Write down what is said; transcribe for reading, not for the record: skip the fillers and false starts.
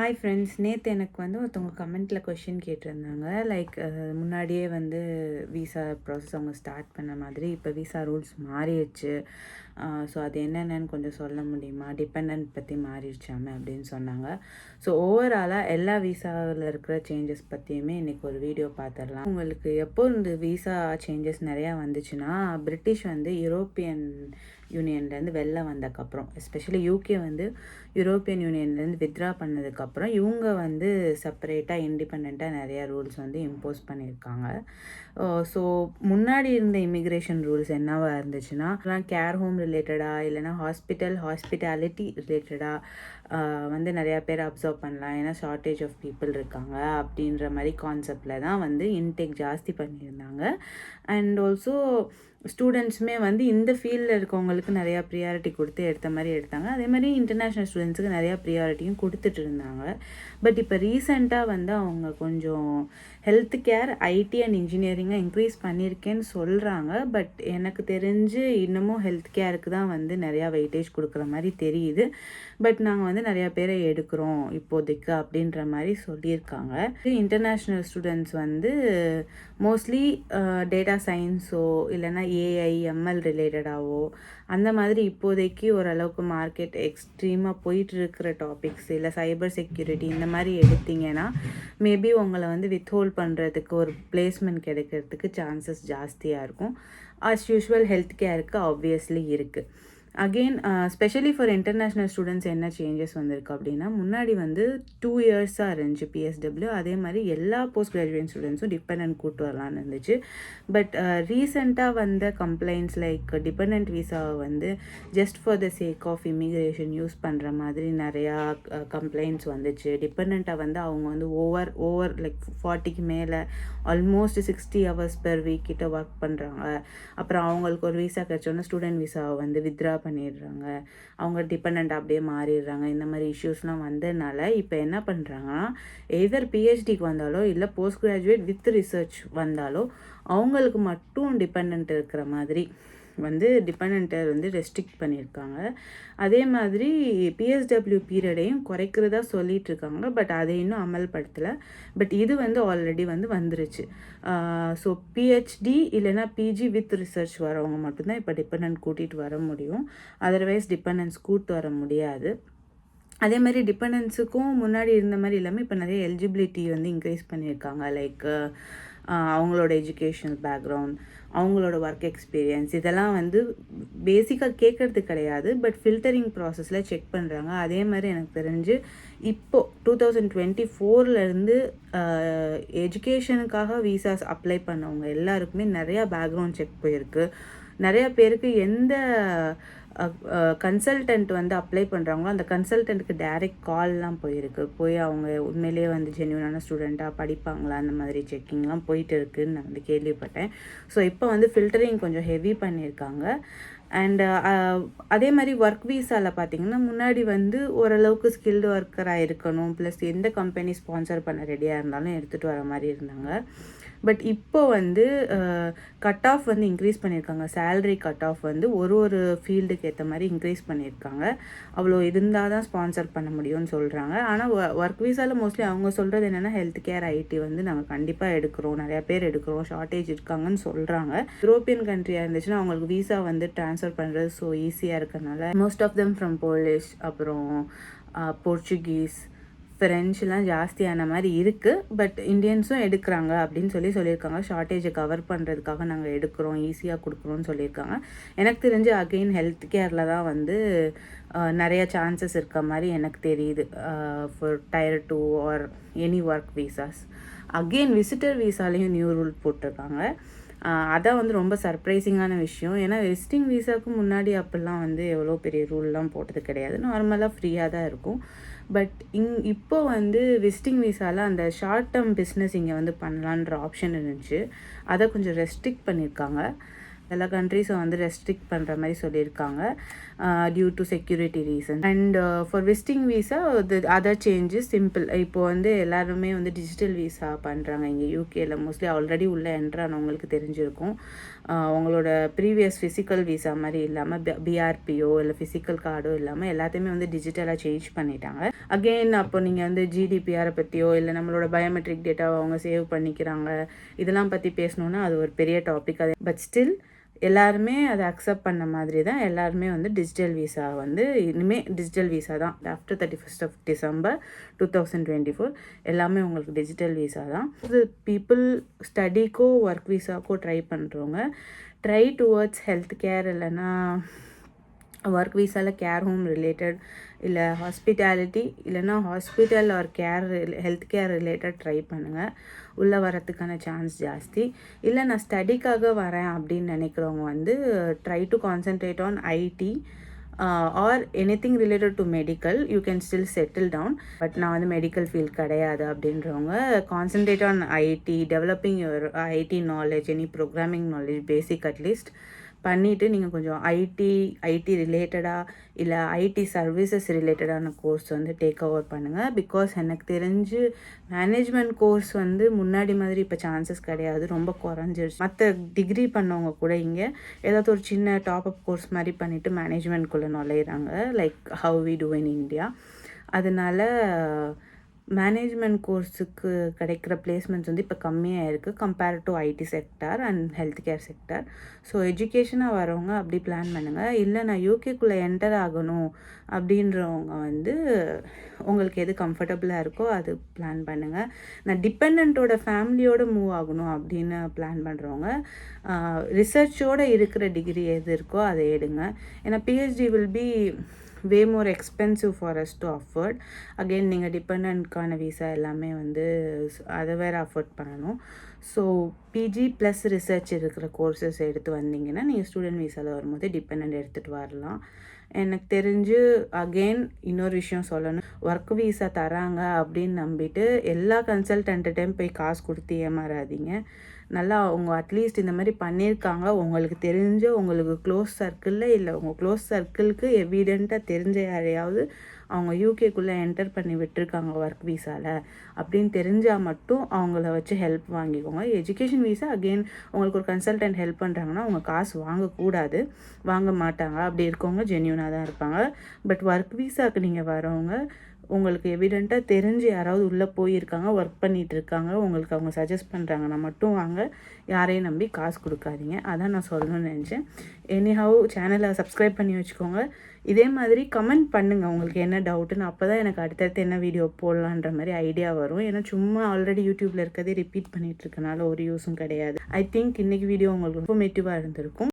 Hi friends, நேற்று எனக்கு ஒருத்தவங்க கமெண்ட்டில் கொஷின் கேட்டிருந்தாங்க. லைக் முன்னாடியே விசா ப்ராசஸ் அவங்க ஸ்டார்ட் பண்ண மாதிரி இப்போ விசா ரூல்ஸ் மாறிடுச்சு. ஸோ அது என்னென்னு கொஞ்சம் சொல்ல முடியுமா? டிபெண்டன்ட் பற்றி மாறிடுச்சாமே அப்படின்னு சொன்னாங்க. ஸோ ஓவராலாக எல்லா விசாவில் இருக்கிற சேஞ்சஸ் பற்றியுமே இன்றைக்கி ஒரு வீடியோ பார்த்துடலாம். உங்களுக்கு எப்போ இந்த விசா சேஞ்சஸ் நிறையா வந்துச்சுன்னா, பிரிட்டிஷ் யூரோப்பியன் யூனியன்லேருந்து வெளில வந்ததுக்கப்புறம், எஸ்பெஷலி யூகே யூரோப்பியன் யூனியன்லேருந்து வித்ட்ரா பண்ணதுக்கப்புறம் இவங்க செப்பரேட்டாக இண்டிபெண்ட்டாக நிறையா ரூல்ஸ் இம்போஸ் பண்ணியிருக்காங்க. ஸோ முன்னாடி இருந்த இமிக்ரேஷன் ரூல்ஸ் என்னவாக இருந்துச்சுன்னா, கேர் ஹோம் ரிலேட்டடாக இல்லைனா ஹாஸ்பிட்டாலிட்டி ரிலேட்டடாக நிறையா பேர் அப்சர்வ் பண்ணலாம். ஏன்னா ஷார்ட்டேஜ் ஆஃப் பீப்புள் இருக்காங்க அப்படின்ற மாதிரி கான்செப்டில் தான் இன்டேக் ஜாஸ்தி பண்ணியிருந்தாங்க. அண்ட் ஆல்சோ ஸ்டூடெண்ட்ஸுமே இந்த ஃபீல்டில் இருக்கவங்களுக்கு நிறையா ப்ரியாரிட்டி கொடுத்து எடுத்த மாதிரி எடுத்தாங்க. அதே மாதிரி இன்டர்நேஷ்னல் ஸ்டூடெண்ட்ஸுக்கு நிறையா ப்ரியாரிட்டியும் கொடுத்துட்டு இருந்தாங்க. பட் இப்போ ரீசெண்டாக அவங்க கொஞ்சம் ஹெல்த் கேர், ஐடி அண்ட் இன்ஜினியரிங்கை இன்க்ரீஸ் பண்ணியிருக்கேன்னு சொல்கிறாங்க. பட் எனக்கு தெரிஞ்சு இன்னமும் ஹெல்த் கேருக்கு தான் நிறையா வெயிட்டேஜ் கொடுக்குற மாதிரி தெரியுது. பட் நாங்கள் நிறையா பேரை எடுக்கிறோம் இப்போதைக்கு அப்படின்ற மாதிரி சொல்லியிருக்காங்க. இன்டர்நேஷ்னல் ஸ்டூடெண்ட்ஸ் மோஸ்ட்லி டேட்டா சயின்ஸோ இல்லைனா ஏஐ, எம்எல் ரிலேட்டடாகவோ அந்த மாதிரி இப்போதைக்கு ஓரளவுக்கு மார்க்கெட் எக்ஸ்ட்ரீமாக போயிட்டு இருக்கிற டாபிக்ஸ், இல்லை சைபர் செக்யூரிட்டி இந்த மாதிரி எடுத்திங்கன்னா மேபி உங்களை வித்ஹோல்ட் பண்ணுறதுக்கு ஒரு பிளேஸ்மெண்ட் கிடைக்கிறதுக்கு சான்சஸ் ஜாஸ்தியாக இருக்கும். ஆஸ் யூஷுவல் ஹெல்த் கேருக்கு ஆப்வியஸ்லி இருக்குது. Again specially for international students என்ன சேஞ்சஸ் வந்திருக்கு அப்படின்னா, முன்னாடி 2 இயர்ஸாக இருந்துச்சு பிஎஸ்டபிள்யூ. அதே மாதிரி எல்லா போஸ்ட் கிராஜுவேட் ஸ்டூடெண்ட்ஸும் டிபெண்டன்ட் கூட்டு வரலான்னு இருந்துச்சு. பட் ரீசெண்டாக வந்த கம்ப்ளைண்ட்ஸ் லைக் டிபெண்டன்ட் விசாவை just for the sake of immigration use பண்ணுற மாதிரி நிறையா கம்ப்ளைண்ட்ஸ் வந்துச்சு. டிபெண்டண்ட்டாக அவங்க ஓவர் லைக் 40க்கு மேலே ஆல்மோஸ்ட் 60 hours பெர் வீக் கிட்ட ஒர்க் பண்ணுறாங்க. அப்புறம் அவங்களுக்கு ஒரு விசா கிடச்சோன்னா ஸ்டூடெண்ட் விசாவை வித்ட்ரா பண்ணிடுறாங்க. அவங்க டிபெண்ட் அப்படியே மாறிடுறாங்க. இந்த மாதிரி இஷ்யூஸ்லாம் வந்ததுனால இப்போ என்ன பண்ணுறாங்கன்னா, எதர் பிஹெச்டிக்கு வந்தாலோ இல்லை போஸ்ட் கிராஜுவேட் வித் ரிசர்ச் வந்தாலோ அவங்களுக்கு மட்டும் டிபெண்ட் இருக்கிற மாதிரி டிபெண்டண்ட்டை ரெஸ்ட்ரிக்ட் பண்ணியிருக்காங்க. அதே மாதிரி பிஎஸ்டபிள்யூ பீரியடையும் குறைக்கிறதா சொல்லிட்டு இருக்காங்க. பட் அதை இன்னும் அமல்படுத்தலை. பட் இது ஆல்ரெடி வந்துருச்சு. ஸோ பிஹெச்டி இல்லைனா பிஜி வித் ரிசர்ச் வரவங்க மட்டும்தான் இப்போ டிபெண்டன்ட் கூட்டிகிட்டு வர முடியும். அதர்வைஸ் டிபெண்டன்ஸ் கூட்டு வர முடியாது. அதே மாதிரி டிபெண்டன்ஸுக்கும் முன்னாடி இருந்த மாதிரி இல்லாமல் இப்போ நிறைய எலிஜிபிலிட்டி இன்க்ரீஸ் பண்ணியிருக்காங்க. லைக் அவங்களோட எஜுகேஷனல் பேக்ரவுண்ட், அவங்களோட ஒர்க் எக்ஸ்பீரியன்ஸ் இதெல்லாம் பேசிக்காக கேட்குறது கிடையாது. பட் ஃபில்டரிங் ப்ராசஸில் செக் பண்ணுறாங்க. அதே மாதிரி எனக்கு தெரிஞ்சு இப்போது 2024 எஜுகேஷனுக்காக விசாஸ் அப்ளை பண்ணவங்க எல்லாருக்குமே நிறையா பேக்ரவுண்ட் செக் போயிருக்கு. நிறையா பேருக்கு எந்த கன்சல்டன்ட் அப்ளை பண்ணுறாங்களோ அந்த கன்சல்டன்ட்டுக்கு டைரெக்ட் கால்லாம் போய் அவங்க உண்மையிலேயே ஜென்யூனான ஸ்டூடெண்ட்டாக படிப்பாங்களா அந்த மாதிரி செக்கிங்லாம் போயிட்டு இருக்குதுன்னு நான் கேள்விப்பட்டேன். ஸோ இப்போ ஃபில்டரிங் கொஞ்சம் ஹெவி பண்ணியிருக்காங்க. அண்ட் அதே மாதிரி ஒர்க் வீசாவில் பார்த்திங்கன்னா, முன்னாடி ஓரளவுக்கு ஸ்கில்டு ஒர்க்கராக இருக்கணும், ப்ளஸ் எந்த கம்பெனி ஸ்பான்சர் பண்ண ரெடியாக இருந்தாலும் எடுத்துகிட்டு வர மாதிரி இருந்தாங்க. பட் இப்போ கட் ஆஃப் இன்க்ரீஸ் பண்ணியிருக்காங்க. சேலரி கட் ஆஃப் ஒரு ஃபீல்டுக்கு ஏற்ற மாதிரி இன்க்ரீஸ் பண்ணியிருக்காங்க. அவ்வளோ இருந்தால் தான் ஸ்பான்சர் பண்ண முடியும்னு சொல்கிறாங்க. ஆனால் ஒர்க் வீசாவில் மோஸ்ட்லி அவங்க சொல்கிறது என்னென்னா, ஹெல்த் கேர், ஐடி நாங்கள் கண்டிப்பாக எடுக்கிறோம், நிறையா பேர் எடுக்கிறோம், ஷார்ட்டேஜ் இருக்காங்கன்னு சொல்கிறாங்க. யூரோப்பியன் கண்ட்ரியாக இருந்துச்சுன்னா அவங்களுக்கு வீசா ட்ரான்ஸ்ஃபர் பண்ணுறது ஸோ ஈஸியாக இருக்கிறனால most of them from Polish, அப்புறம் போர்ச்சுகீஸ், ஃப்ரெஞ்சுலாம் ஜாஸ்தியான மாதிரி இருக்குது. பட் இந்தியன்ஸும் எடுக்கிறாங்க அப்படின்னு சொல்லியிருக்காங்க. ஷார்ட்டேஜை கவர் பண்ணுறதுக்காக நாங்கள் எடுக்கிறோம், ஈஸியாக கொடுக்குறோன்னு சொல்லியிருக்காங்க. எனக்கு தெரிஞ்சு அகெயின் ஹெல்த் கேரில் தான் நிறைய சான்சஸ் இருக்க மாதிரி எனக்கு தெரியுது. For Tier 2 are any work visas. Again visitor வீசாலையும் நியூ ரூல் போட்டிருக்காங்க. அதான் ரொம்ப சர்ப்ரைசிங்கான விஷயம். ஏன்னா விசிட்டிங் வீசாவுக்கு முன்னாடி அப்போல்லாம் எவ்வளோ பெரிய ரூல்லாம் போட்டது கிடையாது. நார்மலாக ஃப்ரீயாக தான் இருக்கும். பட் இப்போ விசிட்டிங் வீசாவில் அந்த ஷார்ட் டேர்ம் பிஸ்னஸ் இங்கே பண்ணலான்ற ஆப்ஷன் இருந்துச்சு. அதை கொஞ்சம் ரெஸ்ட்ரிக்ட் பண்ணியிருக்காங்க. எல்லா கண்ட்ரீஸும் ரெஸ்ட்ரிக்ட் பண்ணுற மாதிரி சொல்லியிருக்காங்க. due to security reasons. And for visiting visa, the other change is simple. இப்போ வந்து எல்லாருமே வந்து டிஜிட்டல் விசா பண்ணுறாங்க இங்கே யூகேல. மோஸ்ட்லி ஆல்ரெடி உள்ளே என்ட்ரானவங்களுக்கு தெரிஞ்சிருக்கும். உங்களோட ப்ரீவியஸ் ஃபிசிக்கல் விசா மாதிரி இல்லாமல் பிஆர்பியோ இல்லை ஃபிசிக்கல் கார்டோ இல்லாமல் எல்லாத்தையுமே வந்து டிஜிட்டலாக சேஞ்ச் பண்ணிட்டாங்க. அகெயின் அப்போ நீங்கள் வந்து ஜிடிபிஆரை பற்றியோ இல்லை நம்மளோட பயோமெட்ரிக் டேட்டாவை அவங்க சேவ் பண்ணிக்கிறாங்க இதெல்லாம் பற்றி பேசணுன்னா அது ஒரு பெரிய டாபிக். அது பட் ஸ்டில் எல்லாருமே அதை அக்செப்ட் பண்ண மாதிரி தான் எல்லாருமே வந்து டிஜிட்டல் விசா வந்து இனிமேல் டிஜிட்டல் விசா தான். ஆஃப்டர் 31st December 2024 எல்லாமே உங்களுக்கு டிஜிட்டல் விசா தான். இது பீப்புள் ஸ்டடிக்கோ ஒர்க் விசாக்கோ ட்ரை பண்ணுறவங்க ட்ரை டுவர்ட்ஸ் ஹெல்த் கேர் இல்லைன்னா ஒர்க் விசாவில் கேர் ஹோம் ரிலேட்டட் இல்லை ஹாஸ்பிட்டாலிட்டி இல்லைன்னா hospital or health care related try பண்ணுங்கள். உள்ளே வரத்துக்கான சான்ஸ் ஜாஸ்தி. இல்லை நான் ஸ்டடிக்காக வரேன் அப்படின்னு நினைக்கிறவங்க வந்து try to concentrate on IT or anything related to medical. You can still settle down. But நான் வந்து மெடிக்கல் ஃபீல்ட் கிடையாது அப்படின்றவங்க concentrate on IT, developing your IT knowledge, any programming knowledge basic at least பண்ணிவிட்டு நீங்கள் கொஞ்சம் ஐடி ரிலேட்டடாக இல்லை IT services ரிலேட்டடான கோர்ஸ் வந்து டேக் ஓவர் பண்ணுங்கள். பிகாஸ் எனக்கு தெரிஞ்சு மேனேஜ்மெண்ட் கோர்ஸ் வந்து முன்னாடி மாதிரி இப்போ சான்சஸ் கிடையாது, ரொம்ப குறைஞ்சிருச்சு. மற்ற டிகிரி பண்ணவங்க கூட இங்கே ஏதாவது ஒரு சின்ன டாப்அப் கோர்ஸ் மாதிரி பண்ணிவிட்டு மேனேஜ்மெண்ட்குள்ளே நுழையிறாங்க, like how we do in India. அதனால் மேனேஜ்மெண்ட் கோர்ஸுக்கு கிடைக்கிற பிளேஸ்மெண்ட்ஸ் வந்து இப்போ கம்மியாக இருக்குது compare to IT sector and health care sector. So எஜுகேஷனாக வரவங்க அப்படி பிளான் பண்ணுங்கள். இல்லை நான் யூகேக்குள்ளே என்டர் ஆகணும் அப்படின்றவங்க வந்து உங்களுக்கு எது கம்ஃபர்டபுளாக இருக்கோ அது பிளான் பண்ணுங்கள். நான் டிபெண்டோட ஃபேமிலியோடு மூவ் ஆகணும் அப்படின்னு பிளான் பண்ணுறவங்க ரிசர்ச்சோடு இருக்கிற டிகிரி எது இருக்கோ அதை எடுங்க. ஏன்னா PhD will be way more expensive for us to afford. Again நீங்கள் டிபெண்ட்கான விசா எல்லாமே வந்து அதை வேறு அஃபோர்ட் பண்ணணும். ஸோ பிஜி ப்ளஸ் ரிசர்ச் இருக்கிற கோர்சஸ் எடுத்து வந்தீங்கன்னா நீங்கள் ஸ்டூடெண்ட் விசாவில் வரும்போது டிபெண்ட் எடுத்துகிட்டு வரலாம். எனக்கு தெரிஞ்சு அகெயின் இன்னொரு விஷயம் சொல்லணும், ஒர்க் விசா தராங்க அப்படின்னு நம்பிட்டு எல்லா கன்சல்டன்ட்டையும் போய் காசு கொடுத்து ஏமாறாதீங்க. நல்லா அவங்க அட்லீஸ்ட் இந்த மாதிரி பண்ணியிருக்காங்க உங்களுக்கு தெரிஞ்ச உங்களுக்கு க்ளோஸ் சர்க்கிளில் இல்லை உங்கள் க்ளோஸ் சர்க்கிளுக்கு எவிடெண்ட்டாக தெரிஞ்ச யாரையாவது அவங்க யூகேக்குள்ளே என்டர் பண்ணி விட்டுருக்காங்க ஒர்க் விசாவில் அப்படின்னு தெரிஞ்சால் மட்டும் அவங்கள வச்சு ஹெல்ப் வாங்கிக்கோங்க. எஜுகேஷன் விசா அகெயின் உங்களுக்கு ஒரு கன்சல்டன்ட் ஹெல்ப் பண்ணுறாங்கன்னா அவங்க காசு வாங்கக்கூடாது, வாங்க மாட்டாங்க. அப்படி இருக்கவங்க ஜென்யூனாக தான் இருப்பாங்க. பட் ஒர்க் விசாவுக்கு நீங்கள் வரவங்க உங்களுக்கு எவிடெண்ட்டாக தெரிஞ்சு யாராவது உள்ளே போயிருக்காங்க, ஒர்க் பண்ணிகிட்ருக்காங்க, உங்களுக்கு அவங்க சஜஸ்ட் பண்ணுறாங்கன்னா மட்டும் வாங்க, யாரையும் நம்பி காசு கொடுக்காதீங்க. அதான் நான் சொல்லணும்னு நினச்சேன். எனிஹவ் சேனலை சப்ஸ்கிரைப் பண்ணி வச்சுக்கோங்க. இதே மாதிரி கமெண்ட் பண்ணுங்கள் உங்களுக்கு என்ன டவுட்டுன்னு. அப்போ தான் எனக்கு அடுத்தடுத்து என்ன வீடியோ போடலான்ற மாதிரி ஐடியா வரும். ஏன்னா சும்மா ஆல்ரெடி யூடியூப்பில் இருக்கதே ரிப்பீட் பண்ணிகிட்ருக்கனால ஒரு யூஸும் கிடையாது. ஐ திங்க் இன்றைக்கி வீடியோ உங்களுக்கு இன்ஃபர்மேட்டிவாக இருந்திருக்கும்.